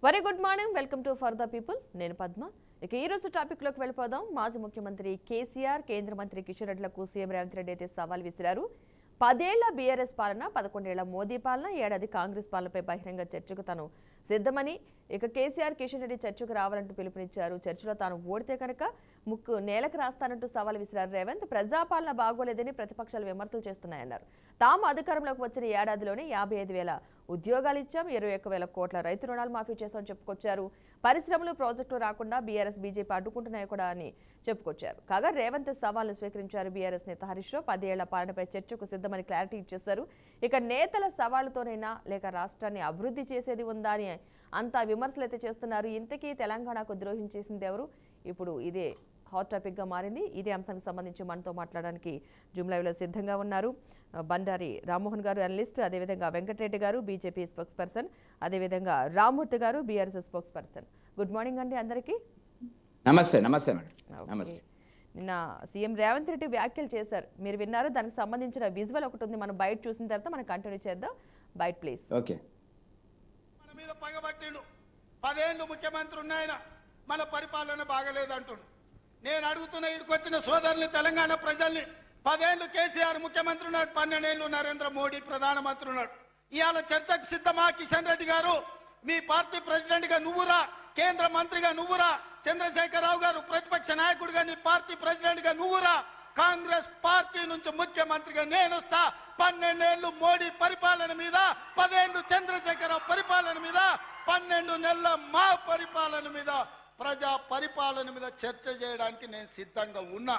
Very good morning, welcome to for the people. నేను పద్మ. ఇక ఈ రోజు టాపిక్ లోకి వెళ్ళిపోదాం. మాజీ ముఖ్యమంత్రి కేసీఆర్, కేంద్ర మంత్రి కిషన్ రెడ్డిలకు సీఎం రేవంత్ రెడ్డి అయితే సవాల్ విసిరారు. 10 ఏళ్ల బీఆర్ఎస్ పాలన, 11 ఏళ్ల మోదీ పాలన, ఏడాది కాంగ్రెస్ పాలనపై బహిరంగ చర్చకు తాను సిద్ధమని, ఇక కేసీఆర్, కిషన్ రెడ్డి చర్చకు రావాలంటూ పిలుపునిచ్చారు. చర్చలో తాను ఓడితే కనుక ముక్కు నేలకు రాస్తానంటూ సవాల్ విసిరారు రేవంత్. ప్రజాపాలన బాగోలేదని ప్రతిపక్షాలు విమర్శలు చేస్తున్నాయన్నారు. తాము అధికారంలోకి వచ్చిన ఏడాదిలోనే 55,000 ఉద్యోగాలు ఇచ్చాం, 21,000 కోట్ల రైతు రుణాలు మాఫీ చేశామని చెప్పుకొచ్చారు. పరిశ్రమలు, ప్రాజెక్టులు రాకుండా బీఆర్ఎస్, బీజేపీ అడ్డుకుంటున్నాయి కూడా అని చెప్పుకొచ్చారు. కాగా రేవంత్ సవాల్ను స్వీకరించారు బీఆర్ఎస్ నేత హరీష్ రావు. 10 ఏళ్ల పాలనపై చర్చకు సిద్ధమని క్లారిటీ ఇచ్చేశారు. ఇక నేతల సవాళ్లతోనైనా లేక రాష్ట్రాన్ని అభివృద్ధి చేసేది ఉందా అని అంతా విమర్శలు అయితే చేస్తున్నారు. ఇంతకీ తెలంగాణకు ద్రోహం చేసింది ఎవరు? ఇప్పుడు ఇదే హాట్ టాపిక్ గా మారింది. ఇదే అంశానికి సంబంధించి మనతో మాట్లాడడానికి జూమ్ లైవ్ లో సిద్ధంగా ఉన్నారు బండారి రామ్మోహన్ గారు, అనలిస్ట్, అదేవిధంగా వెంకటరెడ్డి గారు, బీజేపీ స్పోక్స్ పర్సన్, అదేవిధంగా రామ్మూర్తి గారు, BRS spokes person. Good morning అండి అందరికీ. నమస్తే. నమస్తే మేడం. నమస్తే. నిన్న సీఎం రేవంత్ రెడ్డి వ్యాఖ్యలు చేశారు, మీరు విన్నారు. దానికి సంబంధించిన విజువల్ ఒకటి ఉంది, మనం బయట చూసిన తర్వాత మనం కంటిన్యూ చేద్దాం. బయట ప్లీజ్. ఓకే. మన మీద పగబట్టిండు. 10 ఏళ్ళు ముఖ్యమంత్రి ఉన్నాయన, మన పరిపాలన బాగలేదంటుండు. నేను అడుగుతున్న ఇక్కడికి వచ్చిన సోదరుని, తెలంగాణ ప్రజల్ని, 10 ఏళ్ళు కేసీఆర్ ముఖ్యమంత్రి ఉన్నాడు, 12 ఏళ్ళు నరేంద్ర మోడీ ప్రధానమంత్రి ఉన్నాడు. ఇవాళ చర్చకు సిద్ధమా? కిషన్ రెడ్డి గారు, మీ పార్టీ ప్రెసిడెంట్ గా నువ్వురా, కేంద్ర మంత్రిగా నువ్వురా, చంద్రశేఖరరావు గారు ప్రతిపక్ష నాయకుడిగా నీ పార్టీ ప్రెసిడెంట్ గా నువ్వురా, కాంగ్రెస్ పార్టీ నుంచి ముఖ్యమంత్రిగా నేను వస్తా. 12 ఏళ్ళు మోడీ పరిపాలన మీద, 10 ఏళ్ళు చంద్రశేఖరరావు పరిపాలన మీద, 12 నెలల మా పరిపాలన మీద, ప్రజా పరిపాలన మీద చర్చ చేయడానికి నేను సిద్ధంగా ఉన్నా.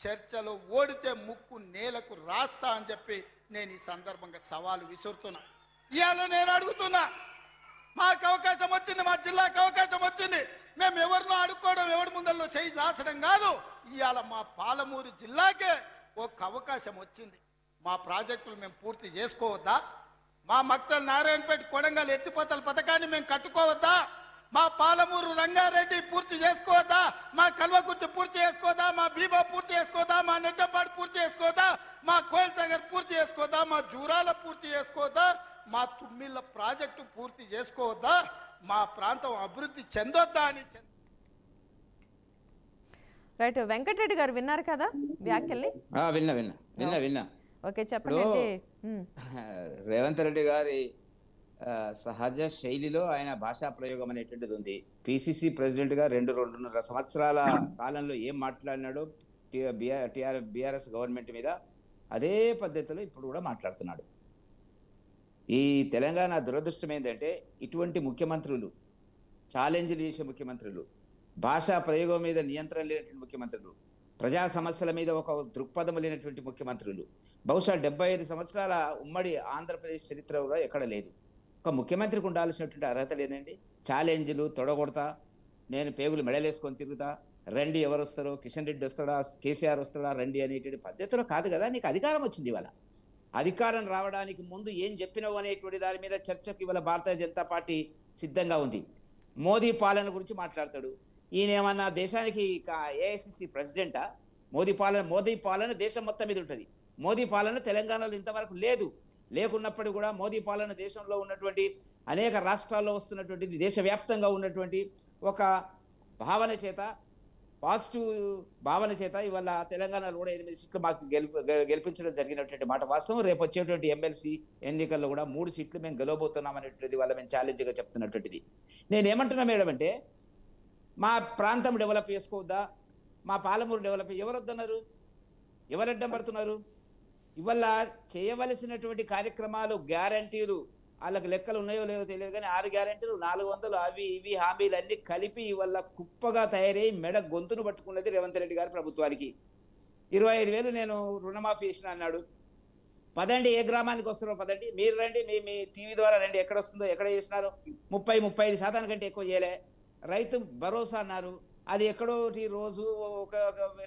చర్చలో ఓడితే ముక్కు నేలకు రాస్తా అని చెప్పి నేను ఈ సందర్భంగా సవాలు విసురుతున్నా. ఇవాళ నేను అడుగుతున్నా, మాకు అవకాశం వచ్చింది, మా జిల్లాకు అవకాశం వచ్చింది. మేము ఎవరినో అడుక్కోవడం, ఎవరి ముందల్లో చేయి దాచడం కాదు. ఇవాళ మా పాలమూరు జిల్లాకే ఒక అవకాశం వచ్చింది. మా ప్రాజెక్టులు మేము పూర్తి చేసుకోవద్దా? మా మక్తల్ నారాయణపేట, కొడంగల్ ఎత్తిపోతల పథకాన్ని మేము కట్టుకోవద్దా? మా పాలమూరు రంగారెడ్డి పూర్తి చేసుకోవద్దా? మా కల్వకుర్తి పూర్తి చేసుకోవద్దా? మా బీబా పూర్తి చేసుకోవద్దా? మా నెట్టంపాడు పూర్తి చేసుకోవద్దా? మా కోయల్ సాగర్ పూర్తి చేసుకోవద్దా? మా జూరాల పూర్తి చేసుకోవద్దా? మా తుమ్మిళ్ళ ప్రాజెక్టు పూర్తి చేసుకోవద్దా? మా ప్రాంతం అభివృద్ధి చెందొద్దా అని. రైట్. వెంకటరెడ్డి గారు విన్నారు కదా వ్యాఖ్యల్ని? విన్నా. ఓకే, చెప్పండి. రేవంత్ రెడ్డి గారి సహజ శైలిలో ఆయన భాషా ప్రయోగం అనేటువంటిది ఉంది. పిసిసి ప్రెసిడెంట్ గా 2.5 సంవత్సరాల కాలంలో ఏం మాట్లాడినాడో బీఆర్ఎస్ గవర్నమెంట్ మీద, అదే పద్ధతిలో ఇప్పుడు కూడా మాట్లాడుతున్నాడు. ఈ తెలంగాణ దురదృష్టం ఏంటంటే, ఇటువంటి ముఖ్యమంత్రులు, ఛాలెంజ్లు చేసే ముఖ్యమంత్రులు, భాషా ప్రయోగం మీద నియంత్రణ లేనటువంటి ముఖ్యమంత్రులు, ప్రజా సమస్యల మీద ఒక దృక్పథం లేనటువంటి ముఖ్యమంత్రులు బహుశా 75 సంవత్సరాల ఉమ్మడి ఆంధ్రప్రదేశ్ చరిత్రలో ఎక్కడ లేదు. ఒక ముఖ్యమంత్రికి ఉండాల్సినటువంటి అర్హత లేదండి. ఛాలెంజ్లు తొడగొడతా, నేను పేగులు మెడలేసుకొని తిరుగుతా, రండి ఎవరు వస్తారో, కిషన్ రెడ్డి వస్తాడా, కేసీఆర్ వస్తాడా, రండి అనేటువంటి పద్ధతిలో కాదు కదా. నీకు అధికారం వచ్చింది. ఇవాళ అధికారం రావడానికి ముందు ఏం చెప్పినావు అనేటువంటి దాని మీద చర్చకు ఇవాళ భారతీయ జనతా పార్టీ సిద్ధంగా ఉంది. మోదీ పాలన గురించి మాట్లాడతాడు. ఈయన ఏమన్నా దేశానికి ఏఐసిసి ప్రెసిడెంటా? మోదీ పాలన దేశం మొత్తం మీద ఉంటుంది. మోదీ పాలన తెలంగాణలో ఇంతవరకు లేదు. లేకున్నప్పటికీ కూడా మోదీ పాలన దేశంలో ఉన్నటువంటి అనేక రాష్ట్రాల్లో వస్తున్నటువంటి, దేశవ్యాప్తంగా ఉన్నటువంటి ఒక భావన చేత, పాజిటివ్ భావన చేత ఇవాళ తెలంగాణలో కూడా 8 సీట్లు మాకు గెలిపించడం జరిగినటువంటి మాట వాస్తవం. రేపు వచ్చేటువంటి ఎమ్మెల్సీ ఎన్నికల్లో కూడా 3 సీట్లు మేము గెలవబోతున్నాం అనేటువంటిది వాళ్ళ మేము ఛాలెంజ్గా చెప్తున్నటువంటిది. నేనేమంటున్నా మేడం అంటే, మా ప్రాంతం డెవలప్ చేసుకోవద్దా, మా పాలమూరు డెవలప్ ఎవరొద్దన్నారు? ఎవరు అడ్డం పడుతున్నారు? ఇవల్ల చేయవలసినటువంటి కార్యక్రమాలు, గ్యారంటీలు, వాళ్ళకి లెక్కలు ఉన్నాయో లేదో తెలియదు కానీ 6 గ్యారంటీలు, 400 అవి ఇవి హామీలు అన్నీ కలిపి ఇవల్ల కుప్పగా తయారై మెడ గొంతును పట్టుకున్నది రేవంత్ రెడ్డి గారి ప్రభుత్వానికి. 25,000 నేను రుణమాఫీ చేసిన అన్నాడు. పదండి, ఏ గ్రామానికి వస్తారో పదండి, మీరు రండి, మీ టీవీ ద్వారా రండి, ఎక్కడ వస్తుందో, ఎక్కడ చేసినారో. 35% కంటే ఎక్కువ చేయలే. రైతు భరోసా అన్నారు, అది ఎక్కడో రోజు ఒక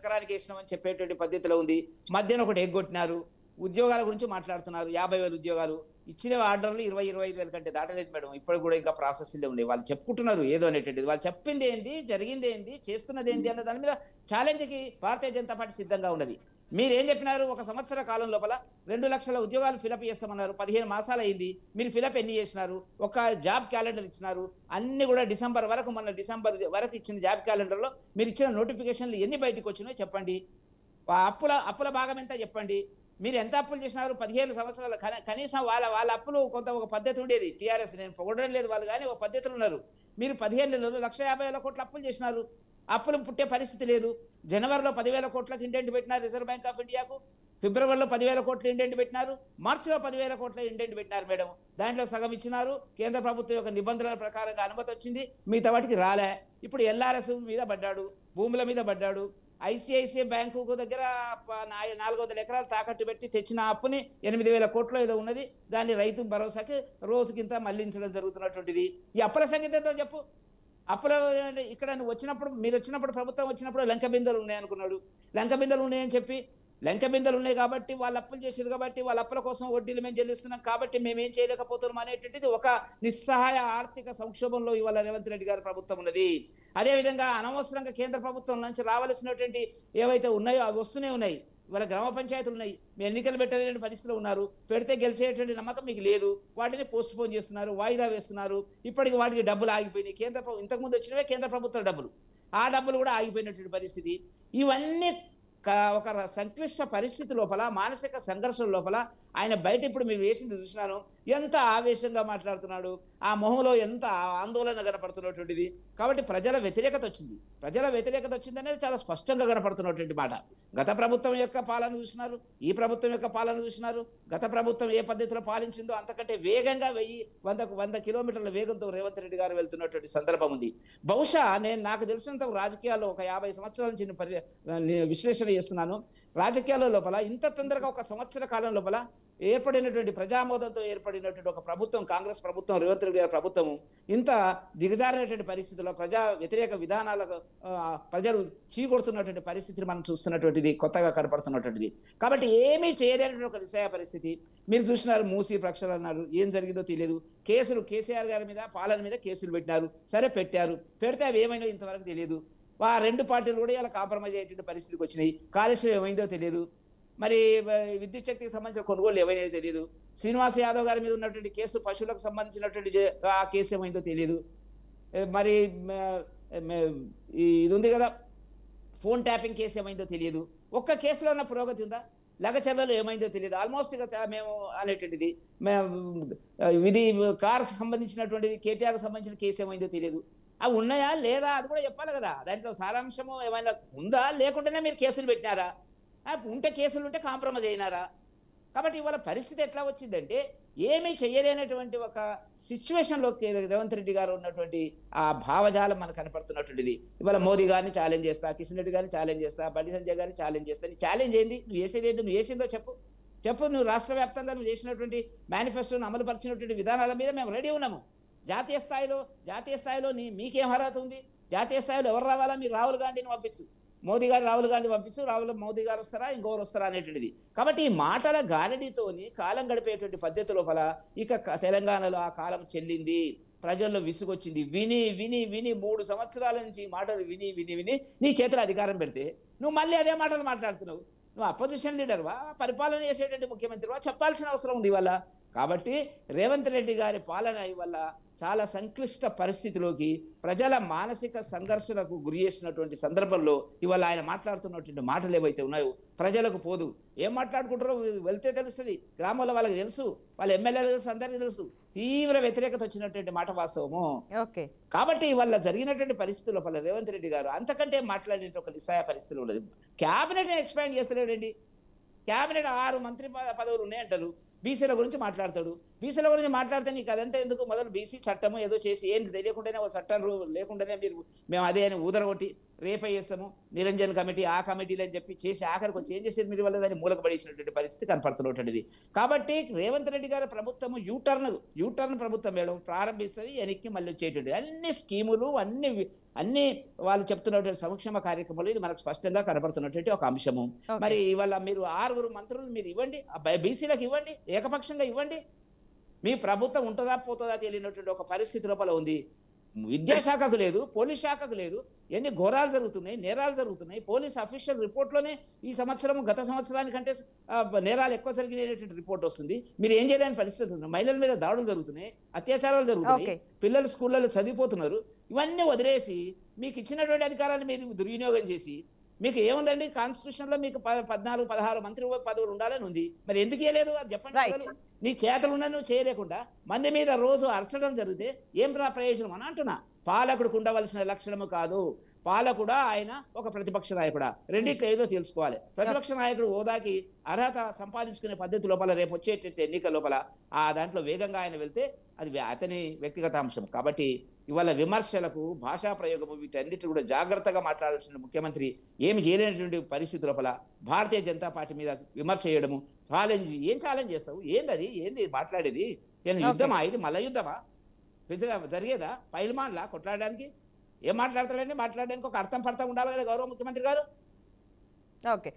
ఎకరానికి వేసినామని చెప్పేటువంటి పద్ధతిలో ఉంది. మధ్యాహ్నం ఒకటి ఎగ్గొట్టినారు. ఉద్యోగాల గురించి మాట్లాడుతున్నారు. 50,000 ఉద్యోగాలు ఇచ్చిన ఆర్డర్లు 20-25,000 కంటే దాటలేదు మేడం. ఇప్పుడు కూడా ఇంకా ప్రాసెస్లో ఉన్నాయి. వాళ్ళు చెప్పుకుంటున్నారు ఏదో అనేటువంటిది. వాళ్ళు చెప్పింది ఏంది, జరిగింది ఏంది, చేస్తున్నది ఏంది అన్న దాని మీద ఛాలెంజ్కి భారతీయ జనతా పార్టీ సిద్ధంగా ఉన్నది. మీరేం చెప్పినారు? ఒక సంవత్సర కాలం లోపల 2 లక్షల ఉద్యోగాలు ఫిలప్ చేస్తామన్నారు. 15 మాసాలు అయింది. మీరు ఫిలప్ ఎన్ని చేసినారు? ఒక జాబ్ క్యాలెండర్ ఇచ్చినారు. అన్ని కూడా డిసెంబర్ వరకు, మొన్న డిసెంబర్ వరకు ఇచ్చిన జాబ్ క్యాలెండర్లో మీరు ఇచ్చిన నోటిఫికేషన్లు ఎన్ని బయటకు వచ్చినాయో చెప్పండి. అప్పుల భాగం ఎంత చెప్పండి. మీరు ఎంత అప్పులు చేసినారు? 15 సంవత్సరాలు కనీసం వాళ్ళ అప్పులు కొంత ఒక పద్ధతి ఉండేది. టీఆర్ఎస్ నేను పొగడడం లేదు వాళ్ళు, కానీ ఒక పద్ధతులు ఉన్నారు. మీరు 15 నెలలు 1,50,000 కోట్ల అప్పులు చేసినారు. అప్పులు పుట్టే పరిస్థితి లేదు. జనవరిలో 10,000 కోట్లకు ఇండెంట్ పెట్టినారు రిజర్వ్ బ్యాంక్ ఆఫ్ ఇండియాకు. ఫిబ్రవరిలో 10,000 కోట్ల ఇండెంట్ పెట్టినారు. మార్చిలో 10,000 కోట్ల ఇండెంట్ పెట్టినారు మేడం. దాంట్లో సగం ఇచ్చినారు. కేంద్ర ప్రభుత్వం యొక్క నిబంధనల ప్రకారంగా అనుమతి వచ్చింది. మిగతా వాటికి రాలే. ఇప్పుడు ఎల్ఆర్ఎస్ మీద పడ్డాడు, భూముల మీద పడ్డాడు. ఐసిఐసిఐ బ్యాంకు దగ్గర 400 ఎకరాలు తాకట్టు పెట్టి తెచ్చిన అప్పుని 8,000 కోట్లు ఏదో ఉన్నది. దాన్ని రైతు భరోసాకి రోజుకింత మళ్లించడం జరుగుతున్నటువంటిది. ఈ అప్పుల సంగతి ఏంటో చెప్పు. అప్పుల ఇక్కడ నువ్వు వచ్చినప్పుడు, మీరు వచ్చినప్పుడు, ప్రభుత్వం వచ్చినప్పుడు లంక బిందెలు ఉన్నాయనుకున్నాడు. లంక బిందెలు ఉన్నాయని చెప్పి, లంక బిందెలు ఉన్నాయి కాబట్టి వాళ్ళు అప్పులు చేశారు కాబట్టి వాళ్ళ అప్పుల కోసం వడ్డీలు మేము చెల్లిస్తున్నాం కాబట్టి మేమేం చేయలేకపోతున్నాం అనేటువంటిది ఒక నిస్సహాయ ఆర్థిక సంక్షోభంలో ఇవాళ రేవంత్ రెడ్డి గారి ప్రభుత్వం ఉన్నది. అదేవిధంగా అనవసరంగా కేంద్ర ప్రభుత్వం నుంచి రావాల్సినటువంటి ఏవైతే ఉన్నాయో అవి వస్తూనే ఉన్నాయి. ఇవాళ గ్రామ పంచాయతీలు ఉన్నాయి. మీ ఎన్నికలు పెట్టలేని పరిస్థితులు ఉన్నారు. పెడితే గెలిచేటువంటి నమ్మకం మీకు లేదు. వాటిని పోస్ట్ పోన్ చేస్తున్నారు, వాయిదా వేస్తున్నారు. ఇప్పటికి వాటికి డబ్బులు ఆగిపోయినాయి. ఇంతకుముందు వచ్చినవే కేంద్ర ప్రభుత్వ డబ్బులు, ఆ డబ్బులు కూడా ఆగిపోయినటువంటి పరిస్థితి. ఇవన్నీ ఒక సంక్లిష్ట పరిస్థితి లోపల, మానసిక సంఘర్షణ లోపల ఆయన బయట ఇప్పుడు మీరు వేసింది చూసినాను. ఎంత ఆవేశంగా మాట్లాడుతున్నాడు, ఆ మొహంలో ఎంత ఆందోళన కనపడుతున్నటువంటిది. కాబట్టి ప్రజల వ్యతిరేకత వచ్చింది అనేది చాలా స్పష్టంగా కనపడుతున్నటువంటి మాట. గత ప్రభుత్వం యొక్క పాలన చూసినారు, ఈ ప్రభుత్వం యొక్క పాలన చూసినారు. గత ప్రభుత్వం ఏ పద్ధతిలో పాలించిందో అంతకంటే వేగంగా 100 కిలోమీటర్ల వేగంతో రేవంత్ రెడ్డి గారు వెళ్తున్నటువంటి సందర్భం ఉంది. బహుశా నాకు తెలిసినంత రాజకీయాల్లో ఒక 50 సంవత్సరాల నుంచి విశ్లేషణ చేస్తున్నాను. రాజకీయాల లోపల ఇంత తొందరగా ఒక సంవత్సర కాలం లోపల ఏర్పడినటువంటి ప్రజామోదంతో ఏర్పడినటువంటి ఒక ప్రభుత్వం, కాంగ్రెస్ ప్రభుత్వం, రేవంత్ రెడ్డి గారి ప్రభుత్వం ఇంత దిగజారినటువంటి పరిస్థితుల్లో ప్రజా వ్యతిరేక విధానాలకు ప్రజలు చీకొడుతున్నటువంటి పరిస్థితిని మనం చూస్తున్నటువంటిది, కొత్తగా కనపడుతున్నటువంటిది. కాబట్టి ఏమీ చేయలేనటువంటి ఒక నిస్సహాయ పరిస్థితి. మీరు చూసినారు, మూసీ ప్రక్షాళన అన్నారు, ఏం జరిగిందో తెలియదు. కేసులు కేసీఆర్ గారి మీద, పాలన మీద కేసులు పెట్టినారు. సరే పెడితే అవి ఏమైనా ఇంతవరకు తెలియదు. ఆ 2 పార్టీలు కూడా ఇలా కాంప్రమైజ్ అయ్యేటువంటి పరిస్థితికి వచ్చినాయి. కాళేశ్వరం ఏమైందో తెలియదు. మరి విద్యుత్ శక్తికి సంబంధించిన కొనుగోలు ఏమైనా తెలియదు. శ్రీనివాస్ యాదవ్ గారి మీద ఉన్నటువంటి కేసు, పశువులకు సంబంధించినటువంటి ఆ కేసు ఏమైందో తెలియదు. మరి ఇది ఉంది కదా, ఫోన్ ట్యాపింగ్ కేసు ఏమైందో తెలియదు. ఒక్క కేసులో ఉన్న పురోగతి ఉందా? లగచర్లలో ఏమైందో తెలియదు. ఆల్మోస్ట్ మేము అనేటువంటిది ఇది కార్కి సంబంధించినటువంటిది, కేటీఆర్కి సంబంధించిన కేసు ఏమైందో తెలియదు. అవి ఉన్నాయా లేదా అది కూడా చెప్పాలి కదా. దాంట్లో సారాంశము ఏమైనా ఉందా? లేకుండానే మీరు కేసులు పెట్టినారా? ఉంటే కేసులు ఉంటే కాంప్రమైజ్ అయినారా? కాబట్టి ఇవాళ పరిస్థితి ఎట్లా వచ్చిందంటే ఏమీ చెయ్యలేనటువంటి ఒక సిచ్యువేషన్లోకి రేవంత్ రెడ్డి గారు ఉన్నటువంటి ఆ భావజాలం మనకు కనపడుతున్నటువంటిది. ఇవాళ మోదీ గారిని ఛాలెంజ్ చేస్తా, కిషన్ రెడ్డి గారిని ఛాలెంజ్ చేస్తా, బండి సంజయ్ గారిని ఛాలెంజ్ చేస్తా. నీ ఛాలెంజ్ ఏంది? నువ్వు చేసేది ఏంది? నువ్వు చేసిందో చెప్పు. నువ్వు రాష్ట్ర వ్యాప్తంగా నువ్వు చేసినటువంటి మేనిఫెస్టోను అమలు పరిచినటువంటి విధానాల మీద మేము రెడీ ఉన్నాము. జాతీయ స్థాయిలో మీకేం అర్హత ఉంది? జాతీయ స్థాయిలో ఎవరు రావాలా? మీరు రాహుల్ గాంధీని పంపించు, రాహుల్ గాంధీ పంపించు, మోదీ గారు వస్తారా, ఇంకొకరు వస్తారా అనేటువంటిది. కాబట్టి ఈ మాటల గారడితోని కాలం గడిపేటువంటి పద్ధతి లోపల ఇక తెలంగాణలో ఆ కాలం చెల్లింది. ప్రజల్లో విసుగొచ్చింది. విని 3 సంవత్సరాల నుంచి మాటలు విని నీ చేతిలో అధికారం పెడితే నువ్వు మళ్ళీ అదే మాటలు మాట్లాడుతున్నావు. నువ్వు అపోజిషన్ లీడర్వా, పరిపాలన చేసేటువంటి ముఖ్యమంత్రివా? చెప్పాల్సిన అవసరం ఉంది ఇవాళ. కాబట్టి రేవంత్ రెడ్డి గారి పాలన ఇవల్ల చాలా సంక్లిష్ట పరిస్థితిలోకి, ప్రజల మానసిక సంఘర్షణకు గురి చేసినటువంటి సందర్భంలో ఇవాళ ఆయన మాట్లాడుతున్నటువంటి మాటలు ఏవైతే ఉన్నాయో ప్రజలకు పోదు. ఏం మాట్లాడుకుంటారో వెళ్తే తెలుస్తుంది. గ్రామంలో వాళ్ళకి తెలుసు, వాళ్ళ ఎమ్మెల్యేలు తెలుసు, అందరికీ తెలుసు. తీవ్ర వ్యతిరేకత వచ్చినటువంటి మాట వాస్తవము. కాబట్టి ఇవాళ జరిగినటువంటి పరిస్థితుల లోపల రేవంత్ రెడ్డి గారు అంతకంటే మాట్లాడే ఒక నిస్సహాయ పరిస్థితులు ఉండదు. Cabinet expand చేస్తలేడండి. క్యాబినెట్ 6 మంత్రి పదవులు ఉన్నాయంటారు. బీసీల గురించి మాట్లాడతాడు. బీసీల గురించి మాట్లాడితే నీకు అదంతా ఎందుకు? మొదలు బీసీ చట్టము ఏదో చేసి ఏం తెలియకుండానే ఒక చట్టం లేకుండానే మేము అదే అని ఊదరగొట్టి రేపే చేస్తాము, నిరంజన్ కమిటీ, ఆ కమిటీలు అని చెప్పి చేసి ఆఖరికి వచ్చి ఏం చేసేది మీరు వల్ల దాన్ని మూలకపడేసినటువంటి పరిస్థితి కనపడుతున్నటువంటిది. కాబట్టి రేవంత్ రెడ్డి గారి ప్రభుత్వము యూటర్న్ ప్రభుత్వం మేడం ప్రారంభిస్తుంది, వెనక్కి మళ్ళీ వచ్చేటువంటి అన్ని స్కీములు, అన్ని వాళ్ళు చెప్తున్నటువంటి సంక్షేమ కార్యక్రమాలు ఇది మనకు స్పష్టంగా కనపడుతున్నటువంటి ఒక అంశము. మరి ఇవాళ మీరు 6 మంత్రులు మీరు ఇవ్వండి, బీసీలకు ఇవ్వండి, ఏకపక్షంగా ఇవ్వండి. మీ ప్రభుత్వం ఉంటుందా పోతుందా తెలియనటువంటి ఒక పరిస్థితి లోపల ఉంది. విద్యాశాఖకు లేదు, పోలీస్ శాఖకు లేదు. ఎన్ని ఘోరాలు జరుగుతున్నాయి, నేరాలు జరుగుతున్నాయి. పోలీస్ అఫీషియల్ రిపోర్ట్లోనే ఈ సంవత్సరం గత సంవత్సరానికంటే నేరాలు ఎక్కువ జరిగినటువంటి రిపోర్ట్ వస్తుంది. మీరు ఏం చేయలేని పరిస్థితి ఉంది. మహిళల మీద దాడులు జరుగుతున్నాయి, అత్యాచారాలు జరుగుతున్నాయి, పిల్లలు స్కూళ్ళలో చదివిపోతున్నారు. ఇవన్నీ వదిలేసి మీకు ఇచ్చినటువంటి అధికారాన్ని మీరు దుర్వినియోగం చేసి, మీకు ఏముందండి కాన్స్టిట్యూషన్లో మీకు 14, 16 మంత్రి పదవులు ఉండాలని ఉంది. మరి ఎందుకు ఇవ్వలేదు అది చెప్పండి. నీ చేతలు ఉన్న నువ్వు చేయలేకుండా మంది మీద రోజు అరచడం జరిగితే ఏం ప్రయోజనం అని అంటున్నా. పాలకుడికి ఉండవలసిన లక్షణము కాదు. పాలకుడా ఆయన ఒక ప్రతిపక్ష నాయకుడా, రెండిట్లో ఏదో తెలుసుకోవాలి. ప్రతిపక్ష నాయకుడు హోదాకి అర్హత సంపాదించుకునే పద్ధతి లోపల రేపు వచ్చేటట్టు ఎన్నికల లోపల ఆ దాంట్లో వేగంగా ఆయన వెళ్తే అది అతని వ్యక్తిగత అంశం. కాబట్టి ఇవాళ విమర్శలకు, భాషా ప్రయోగము, వీటన్నిటి కూడా జాగ్రత్తగా మాట్లాడాల్సిన ముఖ్యమంత్రి ఏమి చేయలేనటువంటి పరిస్థితి లోపల భారతీయ జనతా పార్టీ మీద విమర్శ చేయడము, ఏం ఛాలెంజ్ చేస్తావు? ఏంది మాట్లాడేది? నేను యుద్ధమా? ఇది మల్ల యుద్ధమా? నిజంగా జరిగేదా? పైల్మాన్లా కొట్లాడడానికి? ఏం మాట్లాడతాడండి? మాట్లాడడానికి ఒక అర్థం పర్థం ఉండాలి కదా గౌరవ ముఖ్యమంత్రి గారు. ఓకే.